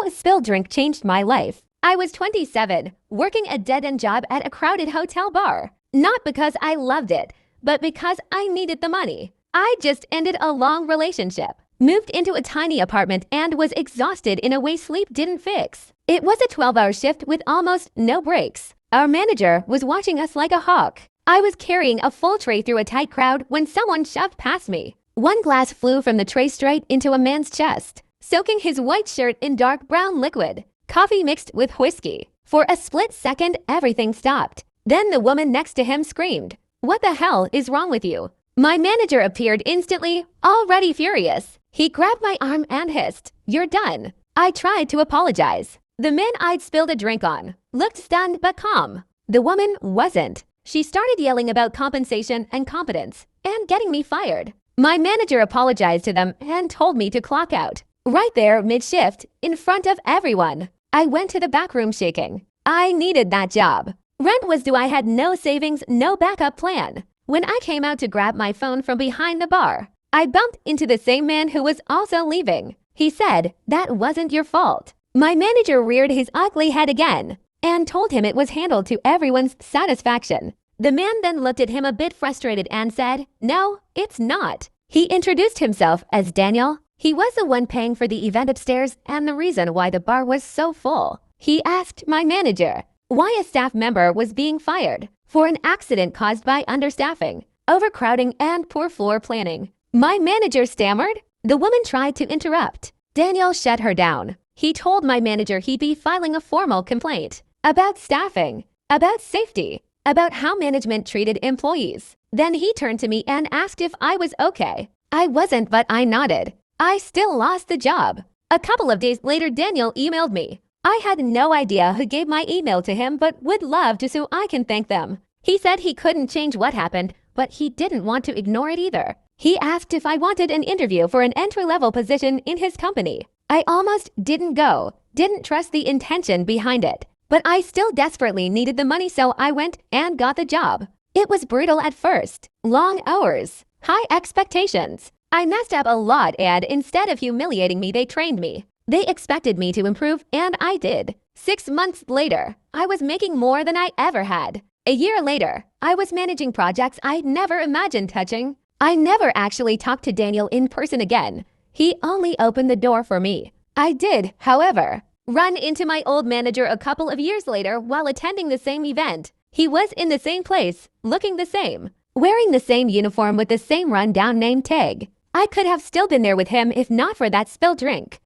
How a spilled drink changed my life. I was 27, working a dead-end job at a crowded hotel bar. Not because I loved it, but because I needed the money. I just ended a long relationship, moved into a tiny apartment, and was exhausted in a way sleep didn't fix. It was a 12-hour shift with almost no breaks. Our manager was watching us like a hawk. I was carrying a full tray through a tight crowd when someone shoved past me. One glass flew from the tray straight into a man's chest, soaking his white shirt in dark brown liquid, coffee mixed with whiskey. For a split second, everything stopped. Then the woman next to him screamed, "What the hell is wrong with you?" My manager appeared instantly, already furious. He grabbed my arm and hissed, "You're done." I tried to apologize. The man I'd spilled a drink on looked stunned but calm. The woman wasn't. She started yelling about compensation and competence and getting me fired. My manager apologized to them and told me to clock out. Right there, mid-shift, in front of everyone. I went to the back room shaking. I needed that job. Rent was due. I had no savings, no backup plan. When I came out to grab my phone from behind the bar, I bumped into the same man who was also leaving. He said, "That wasn't your fault." My manager reared his ugly head again and told him it was handled to everyone's satisfaction. The man then looked at him a bit frustrated and said, "No, it's not." He introduced himself as Daniel. He was the one paying for the event upstairs and the reason why the bar was so full. He asked my manager why a staff member was being fired for an accident caused by understaffing, overcrowding, and poor floor planning. My manager stammered. The woman tried to interrupt. Daniel shut her down. He told my manager he'd be filing a formal complaint about staffing, about safety, about how management treated employees. Then he turned to me and asked if I was okay. I wasn't, but I nodded. I still lost the job. A couple of days later, Daniel emailed me. I had no idea who gave my email to him, but would love to so I can thank them. He said he couldn't change what happened, but he didn't want to ignore it either. He asked if I wanted an interview for an entry-level position in his company. I almost didn't go, didn't trust the intention behind it. But I still desperately needed the money, so I went and got the job. It was brutal at first. Long hours, high expectations. I messed up a lot, and instead of humiliating me, they trained me. They expected me to improve, and I did. 6 months later, I was making more than I ever had. A year later, I was managing projects I'd never imagined touching. I never actually talked to Daniel in person again. He only opened the door for me. I did, however, run into my old manager a couple of years later while attending the same event. He was in the same place, looking the same, wearing the same uniform with the same rundown name tag. I could have still been there with him if not for that spilled drink.